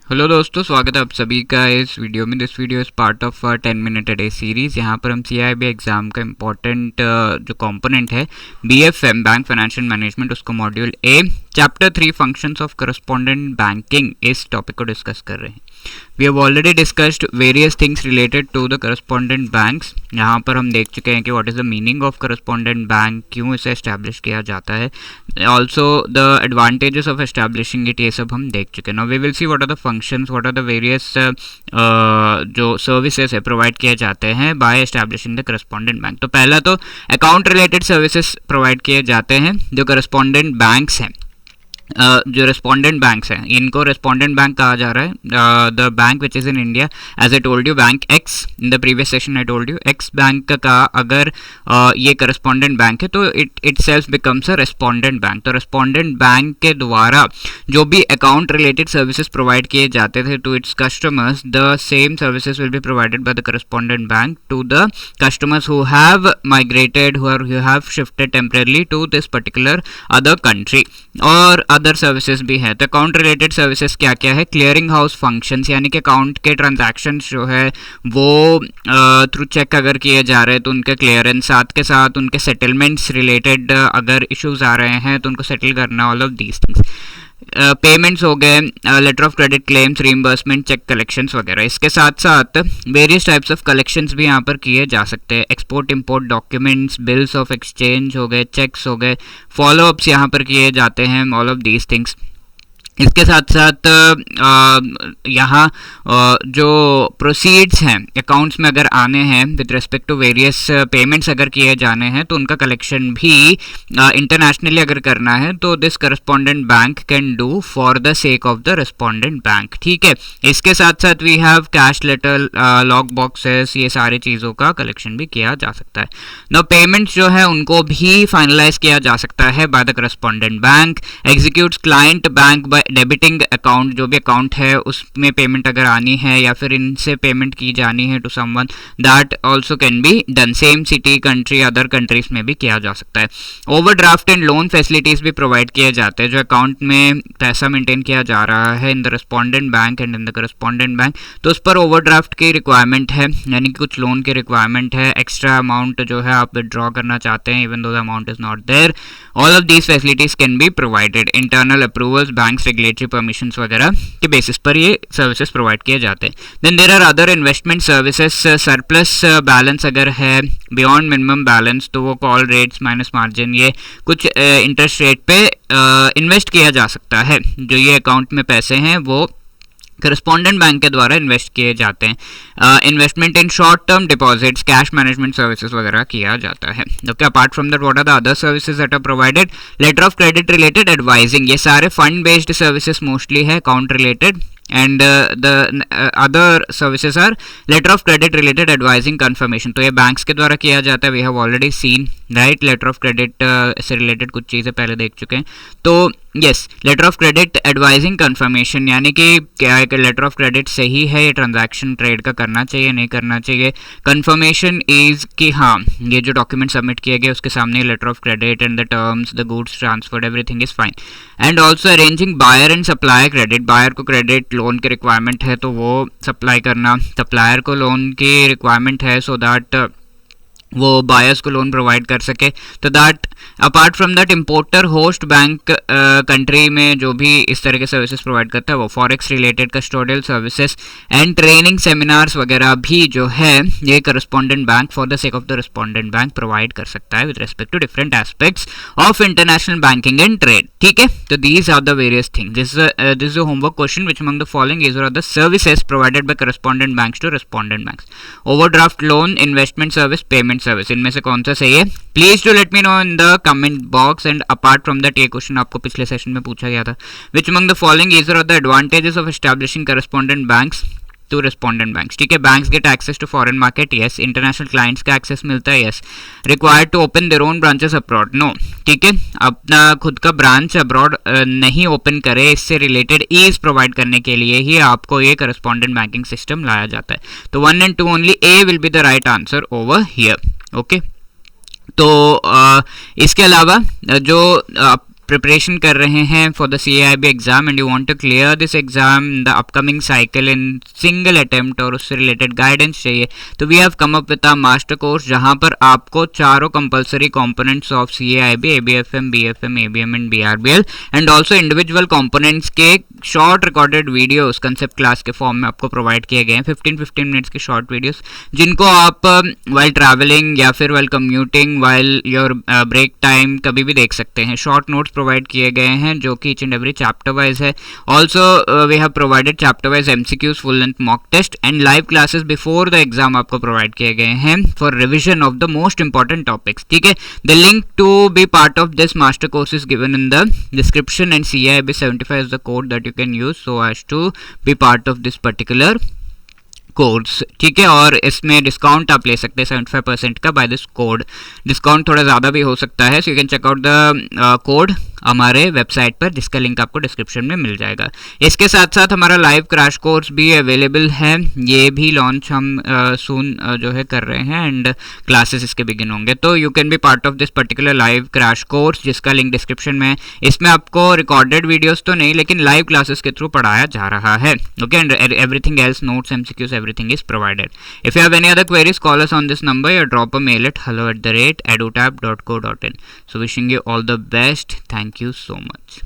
Hello दोस्तों, स्वागत है आप सभी का इस वीडियो में। This video is part of 10 minute a day series. यहाँ पर हम CIB एग्ज़ाम का इम्पोर्टेंट जो कंपोनेंट है BFM बैंक फाइनेंशियल मैनेजमेंट, उसको module A chapter 3 functions of correspondent banking इस टॉपिक को डिस्कस कर रहे हैं। We have already discussed various things related to the correspondent banks. यहाँ पर हम देख चुके हैं कि what is the meaning of correspondent bank, क्यों इसे एस्टैब्लिश किया जाता है, also the advantages of establishing it, ये सब हम देख चुके हैं। Now we will see what are the functions, what are the various जो सर्विसेज है प्रोवाइड किए जाते हैं by establishing the correspondent bank. तो पहला तो अकाउंट रिलेटेड सर्विसेज प्रोवाइड किए जाते हैं जो करस्पॉन्डेंट बैंक्स हैं। जो रेस्पोंडेंट बैंक्स हैं इनको रेस्पोंडेंट बैंक कहा जा रहा है। The bank which is in India, as I told you, bank X in the previous session I told you, X bank का अगर ये करस्पॉन्डेंट बैंक है तो itself becomes a respondent bank. तो रेस्पोंडेंट बैंक के द्वारा जो भी अकाउंट रिलेटेड सर्विसेज प्रोवाइड किए जाते थे to its customers, the same services will be provided by the correspondent bank to the customers who have migrated, who have shifted temporarily to this particular other country. और other services भी है। तो account related services क्या क्या है? Clearing house functions, यानी कि account के ट्रांजैक्शंस जो है वो थ्रू चेक अगर किए जा रहे हैं तो उनके क्लियरेंस, साथ के साथ उनके सेटलमेंट्स रिलेटेड अगर इश्यूज आ रहे हैं तो उनको सेटल करना, all of these things. Payments हो गए, letter of credit, claims, reimbursement, cheque collections वगैरह। इसके साथ साथ वेरियस टाइप्स ऑफ कलेक्शंस भी यहाँ पर किए जा सकते हैं। Export import documents, bills of exchange हो गए, चेक्स हो गए, फॉलोअप्स यहाँ पर किए जाते हैं, ऑल ऑफ दीज थिंग्स। इसके साथ साथ यहाँ जो प्रोसीड्स हैं अकाउंट्स में अगर आने हैं with respect to various payments अगर किए जाने हैं तो उनका कलेक्शन भी इंटरनेशनली अगर करना है तो this correspondent bank can do for the sake of the respondent bank. ठीक है, इसके साथ साथ we have cash letter, lock boxes, ये सारी चीज़ों का कलेक्शन भी किया जा सकता है। नाउ पेमेंट्स जो है उनको भी फाइनलाइज किया जा सकता है bye the correspondent bank. Executes client bank by debiting account, जो भी अकाउंट है उसमें पेमेंट अगर आनी है या फिर इनसे पेमेंट की जानी है to someone, that also can be done. Same city, country, other countries में भी किया जा सकता है। ओवरड्राफ्ट एंड लोन फैसिलिटीज भी प्रोवाइड किए जाते हैं। जो अकाउंट में पैसा मेंटेन किया जा रहा है in the respondent bank and in the correspondent bank, तो उस पर ओवरड्राफ्ट की रिक्वायरमेंट है, यानी कि कुछ लोन की रिक्वायरमेंट है, एक्स्ट्रा अमाउंट जो है आप विड्रॉ करना चाहते हैं even though the amount is not there, all of these facilities can be provided. Internal approvals, banks regulatory permissions वगैरह के बेसिस पर ये सर्विसेज प्रोवाइड किए जाते हैं। Then there are other investment services. Surplus balance अगर है बियॉन्ड मिनिमम बैलेंस तो वो कॉल रेट्स माइनस मार्जिन, ये कुछ इंटरेस्ट रेट पे इन्वेस्ट किया जा सकता है। जो ये अकाउंट में पैसे हैं वो करस्पॉन्डेंट बैंक के द्वारा इन्वेस्ट किए जाते हैं। Investment in short term deposits, cash management services वगैरह किया जाता है। Okay, apart from that what are the other services that are provided? Letter of credit related advising, ये सारे फंड बेस्ड सर्विसेज मोस्टली है, account related. And the other services are letter of credit related advising confirmation, तो ये banks के द्वारा किया जाता है। We have already seen right, letter of credit से रिलेटेड कुछ चीज़ें पहले देख चुके हैं। तो yes, letter of credit advising confirmation, यानी कि क्या है कि लेटर ऑफ क्रेडिट सही है, ये ट्रांजैक्शन ट्रेड का करना चाहिए नहीं करना चाहिए। कंफर्मेशन इज कि हाँ ये जो डॉक्यूमेंट सबमिट किए गए उसके सामने letter of credit and the terms, the goods transferred, everything is fine. And also arranging buyer and supplier credit, buyer को क्रेडिट लोन की रिक्वायरमेंट है तो वो सप्लाई करना, सप्लायर को लोन की रिक्वायरमेंट है सो दैट वो बायर्स को लोन प्रोवाइड कर सके। तो that apart from that importer host bank country में जो भी इस तरह के सर्विसेज प्रोवाइड करता है वो forex related custodial services and training seminars वगैरह भी जो है ये correspondent bank for the sake of the respondent bank provide कर सकता है with respect to different aspects of international banking and trade. ठीक है, तो these are the various things. This is a homework question which among the following is are the services provided by correspondent banks to respondent banks? Overdraft, loan, investment service, payment service, इनमें से कौन सा सही है? Please to let me know in the comment box. And apart from that ये question आपको पिछले session में पूछा गया था, which among the following is are the advantages of establishing correspondent banks to respondent banks? ठीक है, banks get access to foreign market, yes. International clients का एक्सेस मिलता है, यस। Required to open their own branches abroad, no. ठीक है, अपना खुद का ब्रांच अब्रॉड नहीं ओपन करे, इससे रिलेटेड ईज प्रोवाइड करने के लिए ही आपको ये करस्पॉन्डेंट बैंकिंग सिस्टम लाया जाता है। तो 1 and 2 only, A will be the right answer over here. Okay, तो इसके अलावा जो preparation कर रहे हैं for the CAIB exam and you want to clear this exam in the upcoming cycle in single attempt और उससे related guidance चाहिए, तो we have come up with a master course जहाँ पर आपको चारों compulsory components of CAIB, ABFM, BFM, ABM and BRBL and also individual components के short recorded videos concept class के फॉर्म में आपको प्रोवाइड किए गए हैं, 15-15 मिनट्स की शॉर्ट वीडियोस, जिनको आप वाइल ट्रैवलिंग या फिर while commuting, while your break time कभी भी देख सकते हैं. शॉर्ट नोट्स प्रोवाइड किए गए हैं जो कि each and every chapter wise है. Also we have provided chapter wise MCQs, full length mock test and live classes before the exam आपको प्रोवाइड किए गए हैं for revision of the most important topics. ठीक है, the link to be part of this master course is given in the description and CAIB 75 is the code that you can use so as to be part of this particular course. ठीक है, और इसमें discount आप ले सकते हैं 75% का by this code. Discount थोड़ा ज़्यादा भी हो सकता है, so you can check out the code हमारे वेबसाइट पर, जिसका लिंक आपको डिस्क्रिप्शन में मिल जाएगा. इसके साथ साथ हमारा लाइव क्रैश कोर्स भी अवेलेबल है, ये भी लॉन्च हम सून जो है कर रहे हैं एंड क्लासेस इसके बिगिन होंगे. तो you can be part of this particular live crash course, जिसका लिंक डिस्क्रिप्शन में है. इसमें आपको रिकॉर्डेड वीडियोस तो नहीं, लेकिन लाइव क्लासेस के थ्रू पढ़ाया जा रहा है. Okay, and everything else, notes, MCQs, everything is provided. If you have any other queries, call us on this number or drop a mail at hello@edutab.co.in. So wishing you all the best. Thank you so much.